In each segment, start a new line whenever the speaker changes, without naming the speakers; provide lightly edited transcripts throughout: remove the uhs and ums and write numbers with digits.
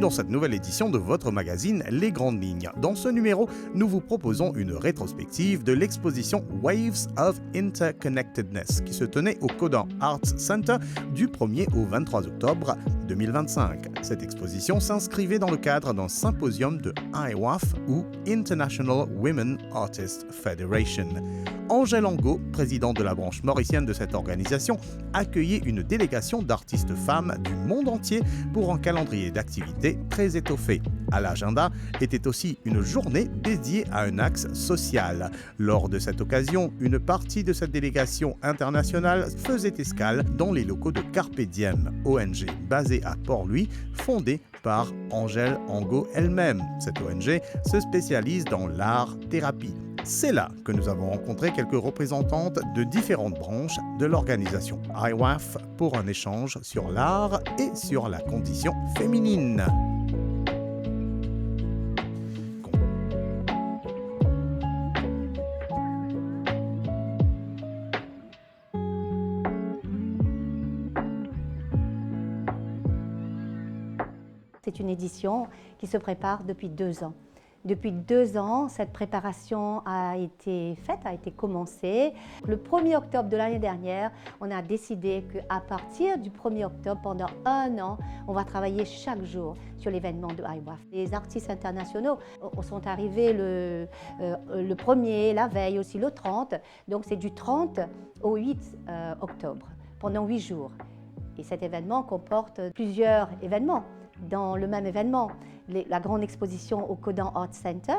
dans cette nouvelle édition de votre magazine Les Grandes Lignes. Dans ce numéro, nous vous proposons une rétrospective de l'exposition Waves of Interconnectedness qui se tenait au Codan Arts Center du 1er au 23 octobre 2025. Cette exposition s'inscrivait dans le cadre d'un symposium de IWAF ou International Women Artists Federation. Angèle Angot, présidente de la branche mauricienne de cette organisation, accueillait une délégation d'artistes femmes du monde entier pour un calendrier d'activités très étoffé. À l'agenda était aussi une journée dédiée à un axe social. Lors de cette occasion, une partie de cette délégation internationale faisait escale dans les locaux de Carpe Diem, ONG basée à Port-Louis, fondée par Angèle Angot elle-même. Cette ONG se spécialise dans l'art-thérapie. C'est là que nous avons rencontré quelques représentantes de différentes branches de l'organisation IWAF pour un échange sur l'art et sur la condition féminine.
C'est une édition qui se prépare depuis 2 ans. Depuis 2 ans, cette préparation a été faite, a été commencée. Le 1er octobre de l'année dernière, on a décidé qu'à partir du 1er octobre, pendant 1 an, on va travailler chaque jour sur l'événement de IWAF. Les artistes internationaux sont arrivés le 1er, la veille aussi le 30. Donc c'est du 30 au 8 octobre, pendant 8 jours. Et cet événement comporte plusieurs événements. Dans le même événement, la grande exposition au Codan Art Center,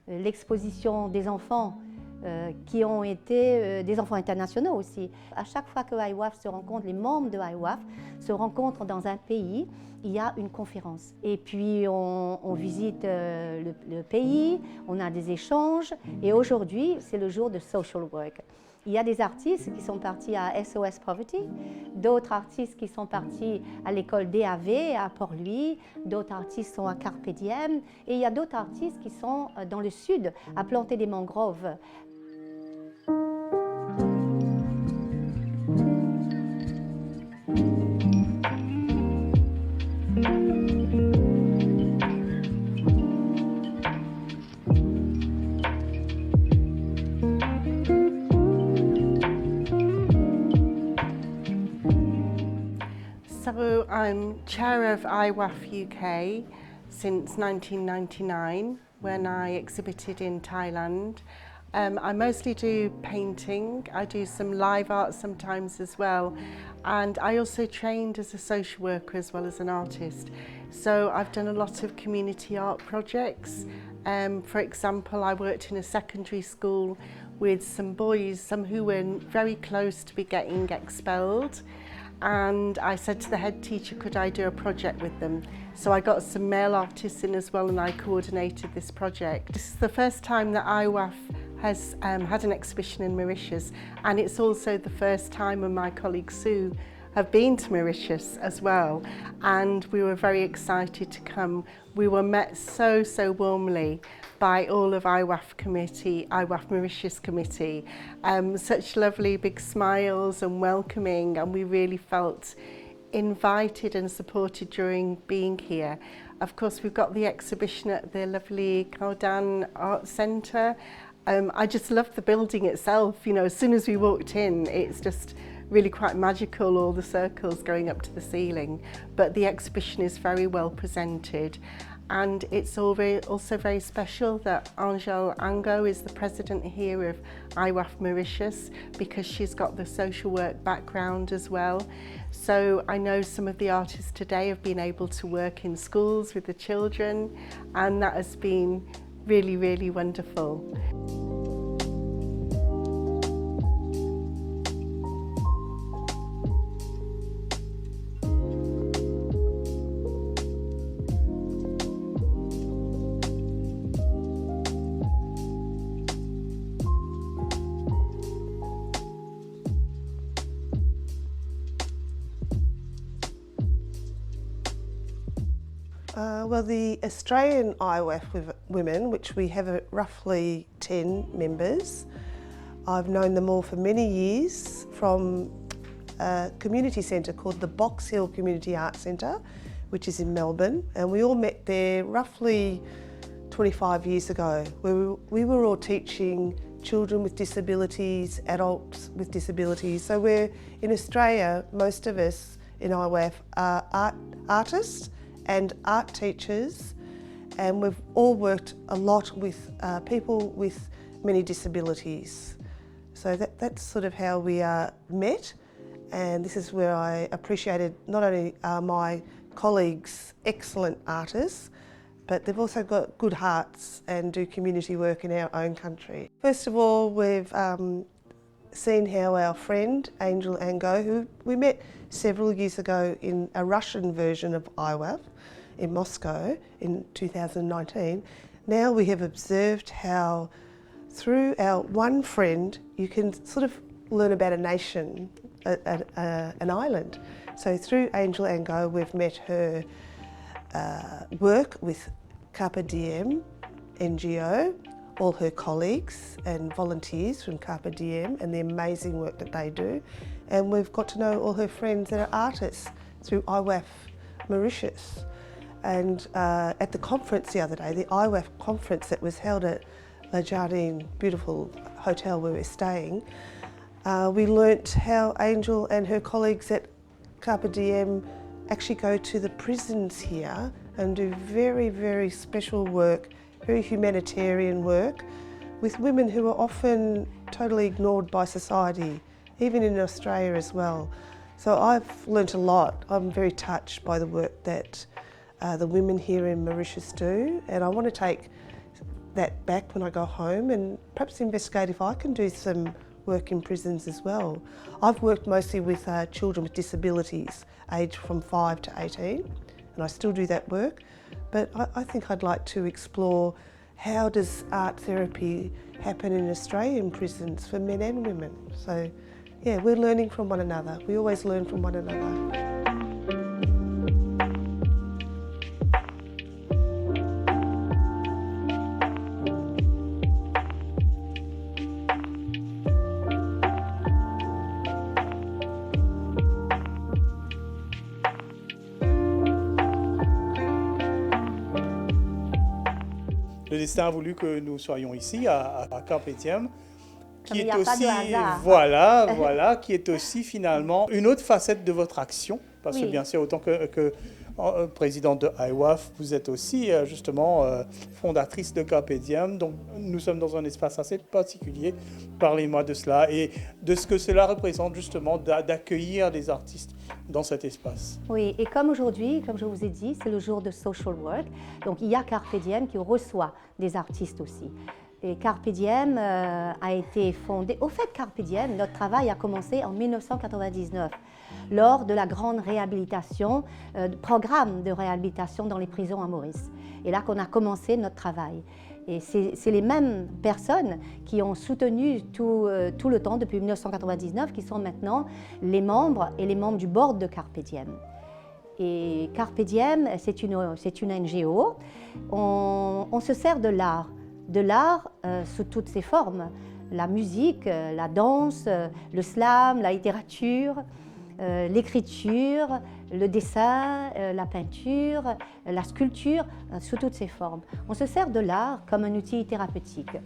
l'exposition des enfants qui ont été des enfants internationaux aussi. À chaque fois que IWAF se rencontre, les membres de IWAF se rencontrent dans un pays, il y a une conférence. Et puis on visite le pays, on a des échanges et aujourd'hui c'est le jour de social work. Il y a des artistes qui sont partis à SOS Poverty, d'autres artistes qui sont partis à l'école DAV à Port-Louis, d'autres artistes sont à Carpe Diem et il y a d'autres artistes qui sont dans le sud à planter des mangroves.
So I'm chair of IWAF UK since 1999 when I exhibited in Thailand. I mostly do painting, I do some live art sometimes as well, and I also trained as a social worker as well as an artist. So I've done a lot of community art projects. For example, I worked in a secondary school with some boys, some who were very close to be getting expelled. And I said to the head teacher, could I do a project with them? So I got some male artists in as well and I coordinated this project. This is the first time that IWAF has had an exhibition in Mauritius, and it's also the first time when my colleague Sue have been to Mauritius as well, and we were very excited to come. We were met so warmly by all of IWAF committee, IWAF Mauritius committee. Such lovely big smiles and welcoming, and we really felt invited and supported during being here. Of course, we've got the exhibition at the lovely Codan Art Centre. I just loved the building itself. You know, as soon as we walked in, it's just really quite magical, all the circles going up to the ceiling. But the exhibition is very well presented. And it's also very special that Angèle Angot is the president here of IWAF Mauritius, because she's got the social work background as well. So I know some of the artists today have been able to work in schools with the children, and that has been really wonderful.
Well, the Australian IWAF women, which we have roughly 10 members, I've known them all for many years from a community centre called the Box Hill Community Arts Centre, which is in Melbourne, and we all met there roughly 25 years ago, where we were all teaching children with disabilities, adults with disabilities. So we're in Australia, most of us in IWAF are artists and art teachers, and we've all worked a lot with people with many disabilities. So that's sort of how we met, and this is where I appreciated not only my colleagues, excellent artists, but they've also got good hearts and do community work in our own country. First of all, we've seen how our friend Angel Ango, who we met several years ago in a Russian version of IWAF in Moscow in 2019, now we have observed how through our one friend you can sort of learn about a nation, an island. So through Angel Ango we've met her work with Carpe Diem NGO, all her colleagues and volunteers from Carpe Diem and the amazing work that they do. And we've got to know all her friends that are artists through IWAF Mauritius. And at the conference the other day, the IWAF conference that was held at Le Jardin, beautiful hotel where we're staying, we learnt how Angel and her colleagues at Carpe Diem actually go to the prisons here and do very, very special work, very humanitarian work with women who are often totally ignored by society, even in Australia as well. So I've learnt a lot. I'm very touched by the work that the women here in Mauritius do, and I want to take that back when I go home and perhaps investigate if I can do some work in prisons as well. I've worked mostly with children with disabilities, aged from 5 to 18, and I still do that work, but I think I'd like to explore how does art therapy happen in Australian prisons for men and women. So yeah, we're learning from one another. We always learn from one another.
Le destin a voulu que nous soyons ici à Carpe Diem, qui est
Il n'y a pas
aussi,
de hasard.
voilà, qui est aussi finalement une autre facette de votre action, parce que
Oui.
bien sûr, autant que présidente de IWAF, vous êtes aussi justement fondatrice de Carpe Diem, donc nous sommes dans un espace assez particulier. Parlez-moi de cela et de ce que cela représente justement d'accueillir des artistes dans cet espace.
Oui, et comme aujourd'hui, comme je vous ai dit, c'est le jour de social work, donc il y a Carpe Diem qui reçoit des artistes aussi. Et Carpe Diem a été fondé. Au fait, Carpe Diem, notre travail a commencé en 1999, lors de la grande réhabilitation, programme de réhabilitation dans les prisons à Maurice. Et là qu'on a commencé notre travail. Et c'est les mêmes personnes qui ont soutenu tout le temps depuis 1999 qui sont maintenant les membres du board de Carpe Diem. Et Carpe Diem, c'est une NGO. On se sert de l'art sous toutes ses formes. La musique, la danse, le slam, la littérature, l'écriture, le dessin, la peinture, la sculpture, sous toutes ses formes. On se sert de l'art comme un outil thérapeutique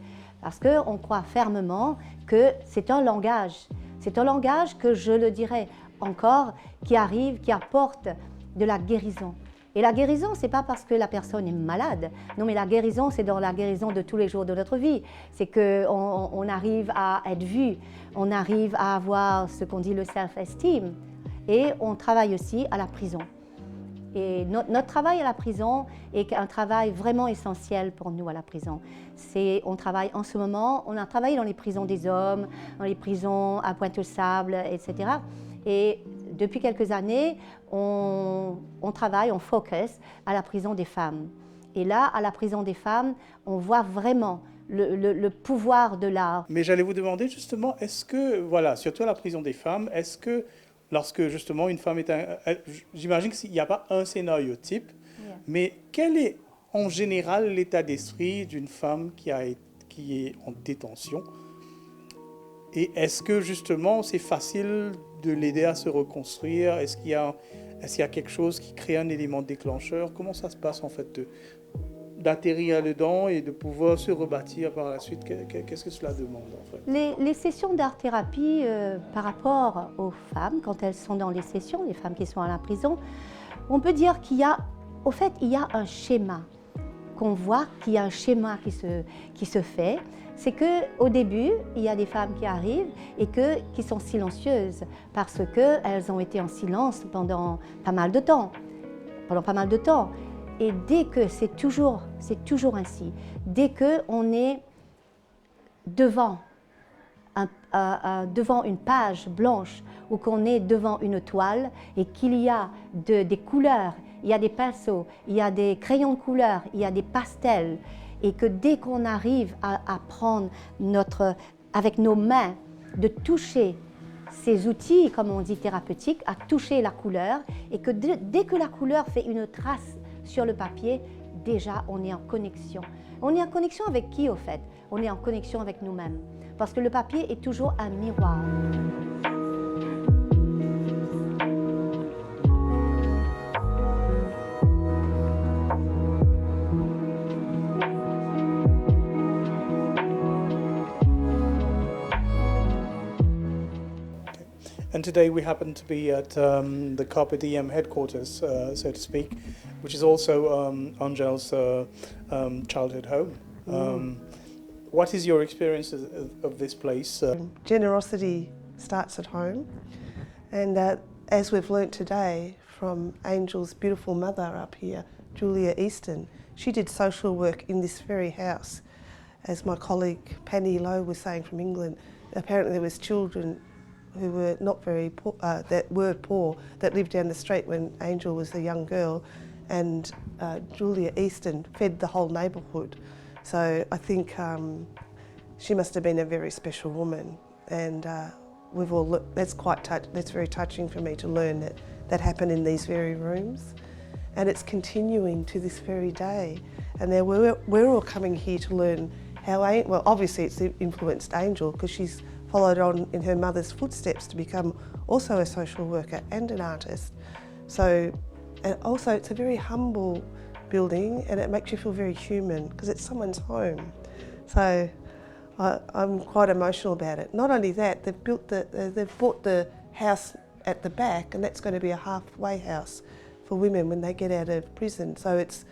parce qu'on croit fermement que c'est un langage. C'est un langage que, je le dirais encore, qui apporte de la guérison. Et la guérison, ce n'est pas parce que la personne est malade. Non, mais la guérison, c'est dans la guérison de tous les jours de notre vie. C'est qu'on arrive à être vu, on arrive à avoir ce qu'on dit le self-esteem. Et on travaille aussi à la prison. Et notre travail à la prison est un travail vraiment essentiel pour nous à la prison. On travaille en ce moment, on a travaillé dans les prisons des hommes, dans les prisons à Pointe-aux-Sables, etc. Et depuis quelques années, on travaille, on focus à la prison des femmes. Et là, à la prison des femmes, on voit vraiment le pouvoir de l'art.
Mais j'allais vous demander justement, est-ce que, voilà, surtout à la prison des femmes, est-ce que lorsque justement une femme est... J'imagine qu'il n'y a pas un scénario type,
Yeah.
mais quel est en général l'état d'esprit d'une femme qui est en détention? Et est-ce que justement c'est facile de l'aider à se reconstruire? Est-ce
Est-ce qu'il y a quelque chose qui crée un élément déclencheur? Comment ça se passe en fait d'atterrir là-dedans et de pouvoir se rebâtir par la suite? Qu'est-ce que cela demande en fait?
Les sessions d'art-thérapie par rapport aux femmes, quand elles sont dans les sessions, les femmes qui sont à la prison, on peut dire qu'il y a, au fait, il y a un schéma qu'on voit, qu'il y a un schéma qui se fait. C'est qu'au début, il y a des femmes qui arrivent et qui sont silencieuses parce qu'elles ont été en silence pendant pas mal de temps. Et dès que c'est toujours ainsi, dès qu'on est devant une page blanche ou qu'on est devant une toile et qu'il y a des couleurs, il y a des pinceaux, il y a des crayons de couleur, il y a des pastels, et que dès qu'on arrive à prendre avec nos mains, de toucher ces outils, comme on dit thérapeutiques, à toucher la couleur, et que dès que la couleur fait une trace sur le papier, déjà on est en connexion. On est en connexion avec qui au fait? On est en connexion avec nous-mêmes, parce que le papier est toujours un miroir.
And today we happen to be at the Carpe Diem headquarters, so to speak, which is also Angel's childhood home. What is your experience of this place?
Generosity starts at home, and as we've learnt today from Angel's beautiful mother up here, Julia Easton, she did social work in this very house. As my colleague Penny Lowe was saying from England, apparently there was children who were not very poor, that were poor, that lived down the street when Angel was a young girl, and Julia Easton fed the whole neighbourhood. So I think she must have been a very special woman, and we've all that's very touching for me to learn that happened in these very rooms, and it's continuing to this very day. And then we're all coming here to learn how, well, obviously it's influenced Angel because she's followed on in her mother's footsteps to become also a social worker and an artist. So, and also it's a very humble building, and it makes you feel very human because it's someone's home. So I'm quite emotional about it. Not only that, they've bought the house at the back, and that's going to be a halfway house for women when they get out of prison. So it's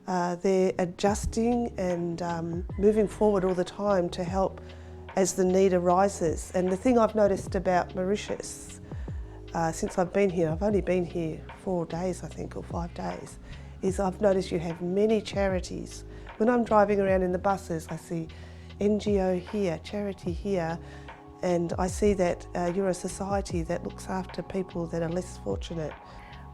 they're adjusting and moving forward all the time to help as the need arises. And the thing I've noticed about Mauritius since I've been here, I've only been here 4 days I think, or 5 days, is I've noticed you have many charities. When I'm driving around in the buses, I see NGO here, charity here, and I see that you're a society that looks after people that are less fortunate.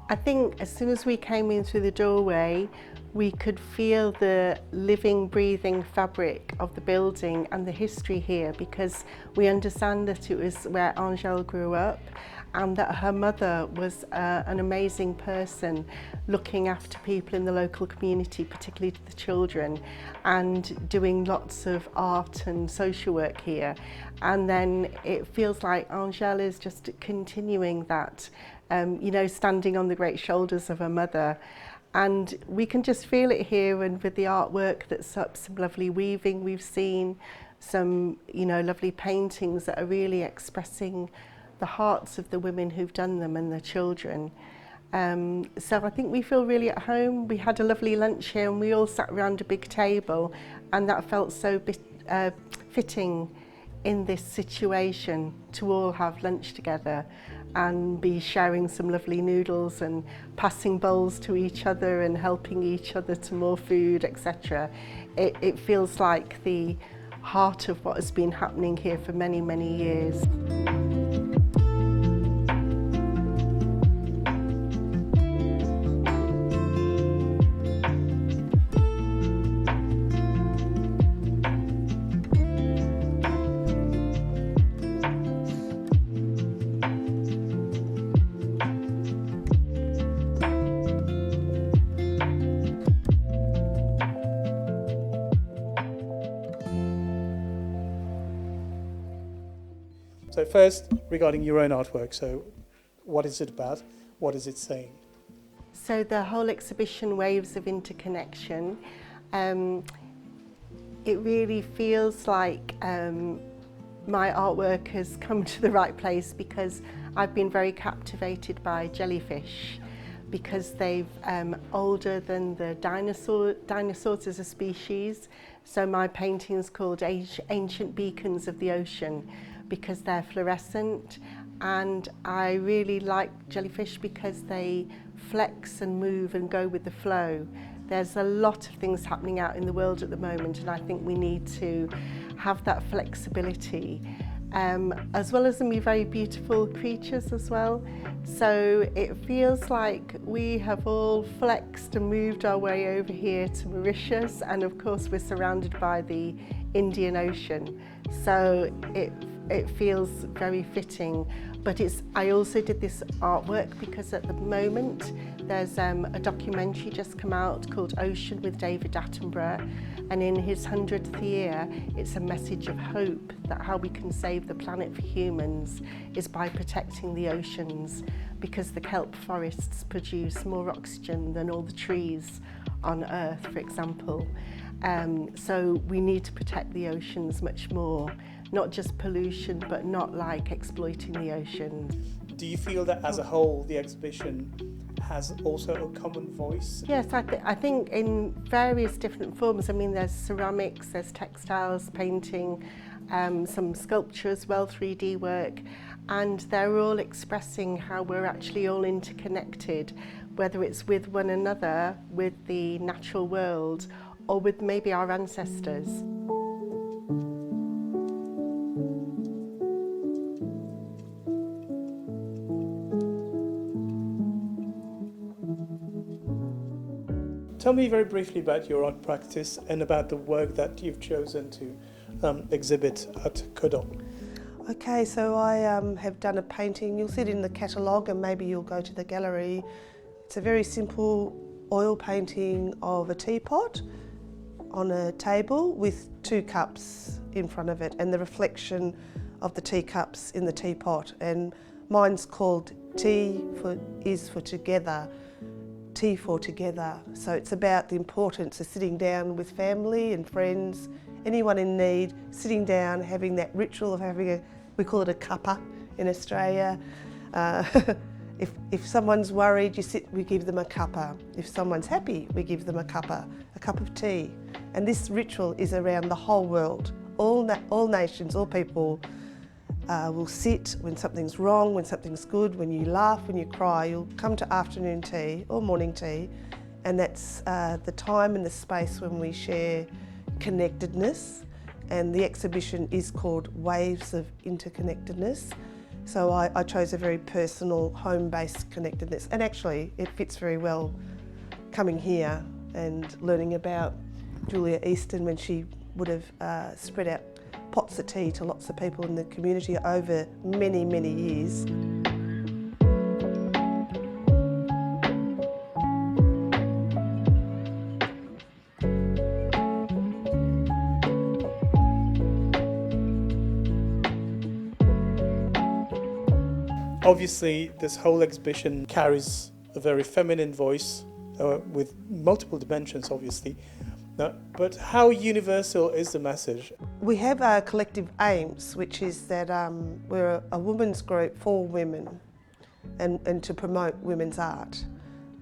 I think as soon as we came in through the doorway, we could feel the living, breathing fabric of the building and the history here, because we understand that it was where Angel grew up and that her mother was an amazing person looking after people in the local community, particularly the children, and doing lots of art and social work here. And then it feels like Angel is just continuing that, you know, standing on the great shoulders of her mother. And we can just feel it here, and with the artwork that's up, some lovely weaving we've seen, some, you know, lovely paintings that are really expressing the hearts of the women who've done them and the children. So I think we feel really at home. We had a lovely lunch here and we all sat around a big table, and that felt so fitting in this situation to all have lunch together and be sharing some lovely noodles and passing bowls to each other and helping each other to more food, etc. It feels like the heart of what has been happening here for many, many years.
So first, regarding your own artwork, so what is it about? What is it saying?
So the whole exhibition, Waves of Interconnection, it really feels like my artwork has come to the right place, because I've been very captivated by jellyfish, because they've older than the dinosaurs as a species. So my painting's called Ancient Beacons of the Ocean, because they're fluorescent, and I really like jellyfish because they flex and move and go with the flow. There's a lot of things happening out in the world at the moment, and I think we need to have that flexibility, as well as them be very beautiful creatures as well. So it feels like we have all flexed and moved our way over here to Mauritius, and of course we're surrounded by the Indian Ocean. So it feels very fitting. But I also did this artwork because at the moment there's a documentary just come out called Ocean with David Attenborough, and in his 100th year it's a message of hope that how we can save the planet for humans is by protecting the oceans, because the kelp forests produce more oxygen than all the trees on Earth, for example. So we need to protect the oceans much more. Not just pollution, but not like exploiting the ocean.
Do you feel that as a whole the exhibition has also a common voice?
Yes, I think in various different forms. I mean, there's ceramics, there's textiles, painting, some sculpture as well, 3D work, and they're all expressing how we're actually all interconnected, whether it's with one another, with the natural world, or with maybe our ancestors.
Tell me very briefly about your art practice and about the work that you've chosen to exhibit at Codon.
Okay, so I have done a painting. You'll see it in the catalogue, and maybe you'll go to the gallery. It's a very simple oil painting of a teapot on a table with 2 cups in front of it, and the reflection of the teacups in the teapot. And mine's called T is for together, T for together. So it's about the importance of sitting down with family and friends, anyone in need, sitting down, having that ritual of having we call it a cuppa in Australia. If someone's worried, we give them a cuppa. If someone's happy, we give them a cuppa, a cup of tea. And this ritual is around the whole world. All nations, all people will sit when something's wrong, when something's good, when you laugh, when you cry. You'll come to afternoon tea or morning tea, and that's the time and the space when we share connectedness. And the exhibition is called Waves of Interconnectedness. So I chose a very personal, home-based connectedness, and actually it fits very well coming here and learning about Julia Easton when she would have spread out pots of tea to lots of people in the community over many, many years.
Obviously, this whole exhibition carries a very feminine voice with multiple dimensions, obviously. But how universal is the message?
We have our collective aims, which is that we're a women's group for women and to promote women's art.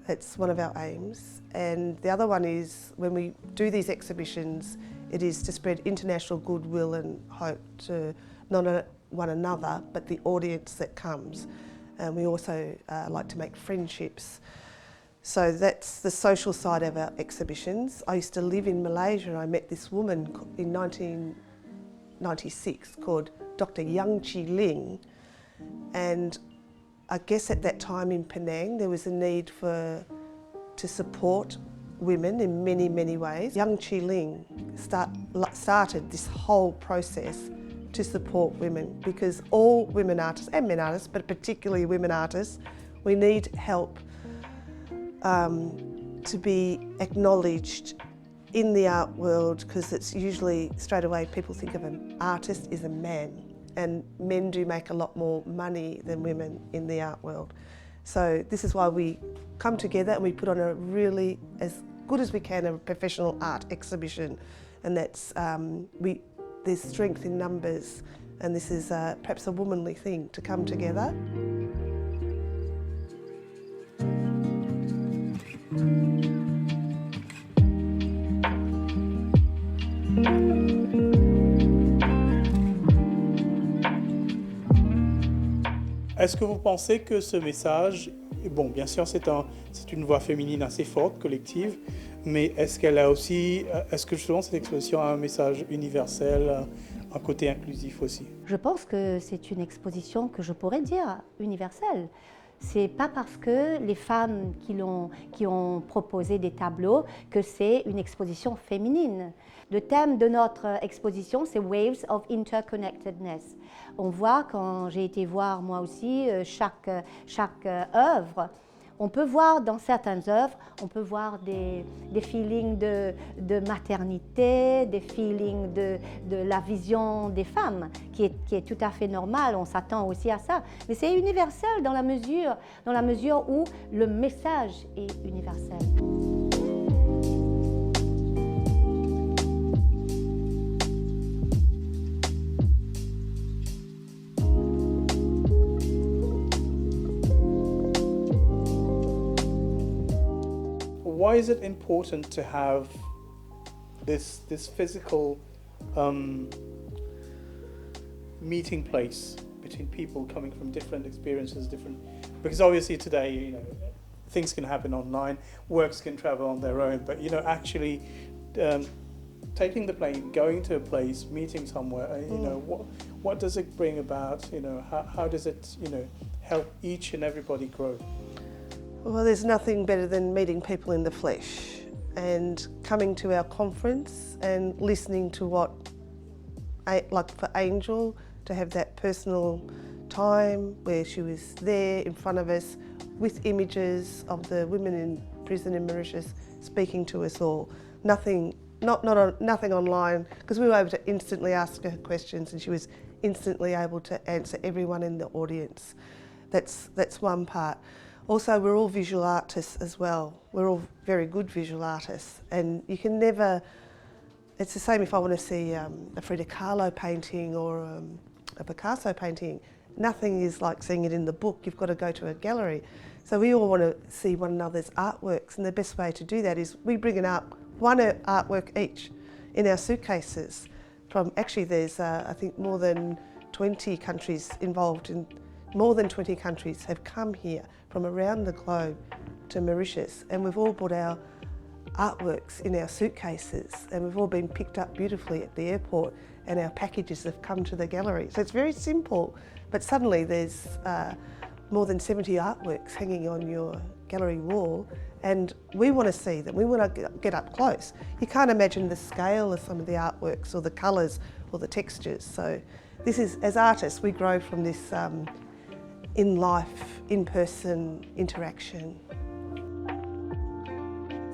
That's one of our aims. And the other one is when we do these exhibitions, it is to spread international goodwill and hope to not one another, but the audience that comes. And we also like to make friendships. So that's the social side of our exhibitions. I used to live in Malaysia, and I met this woman in 1996 called Dr. Yang Chi Ling. And I guess at that time in Penang, there was a need to support women in many, many ways. Yang Chi Ling started this whole process to support women, because all women artists, and men artists, but particularly women artists, we need help to be acknowledged in the art world, because it's usually straight away people think of an artist as a man, and men do make a lot more money than women in the art world. So this is why we come together and we put on a really, as good as we can, a professional art exhibition. And that's, there's strength in numbers, and this is perhaps a womanly thing to come together.
Est-ce que vous pensez que ce message, bon, bien sûr, c'est une voix féminine assez forte, collective, mais est-ce que justement cette exposition a un message universel, un côté inclusif aussi?
Je pense que c'est une exposition que je pourrais dire universelle. C'est pas parce que les femmes qui ont proposé des tableaux que c'est une exposition féminine. Le thème de notre exposition, c'est Waves of Interconnectedness. On voit, quand j'ai été voir moi aussi chaque œuvre, on peut voir dans certaines œuvres, on peut voir des feelings de maternité, des feelings de la vision des femmes, qui est tout à fait normal, on s'attend aussi à ça. Mais c'est universel dans la mesure où le message est universel.
Why is it important to have this physical meeting place between people coming from different experiences, because obviously today, things can happen online, works can travel on their own, but actually taking the plane, going to a place, meeting somewhere, what does it bring about? How does it help each and everybody grow?
Well, there's nothing better than meeting people in the flesh and coming to our conference and listening to like for Angel, to have that personal time where she was there in front of us with images of the women in prison in Mauritius speaking to us all. Nothing online, because we were able to instantly ask her questions and she was instantly able to answer everyone in the audience. That's one part. Also, we're all visual artists as well. We're all very good visual artists, and you can never, it's the same if I want to see a Frida Kahlo painting or a Picasso painting. Nothing is like seeing it in the book. You've got to go to a gallery. So we all want to see one another's artworks, and the best way to do that is we bring one artwork each in our suitcases. Actually there's I think more than 20 countries involved in. More than 20 countries have come here from around the globe to Mauritius, and we've all brought our artworks in our suitcases, and we've all been picked up beautifully at the airport, and our packages have come to the gallery. So it's very simple, but suddenly there's more than 70 artworks hanging on your gallery wall, and we want to see them. We want to get up close. You can't imagine the scale of some of the artworks or the colours or the textures. So this is, as artists, we grow from this in-life, in-person interaction.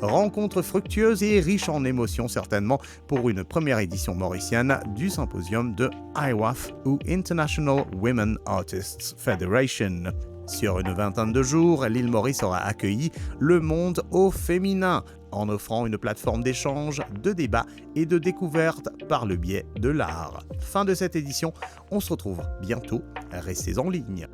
Rencontre fructueuse et riche en émotions certainement pour une première édition mauricienne du symposium de IWAF ou International Women Artists Federation. Sur une vingtaine de jours, l'île Maurice aura accueilli le monde au féminin en offrant une plateforme d'échange, de débat et de découverte par le biais de l'art. Fin de cette édition, on se retrouve bientôt, restez en ligne.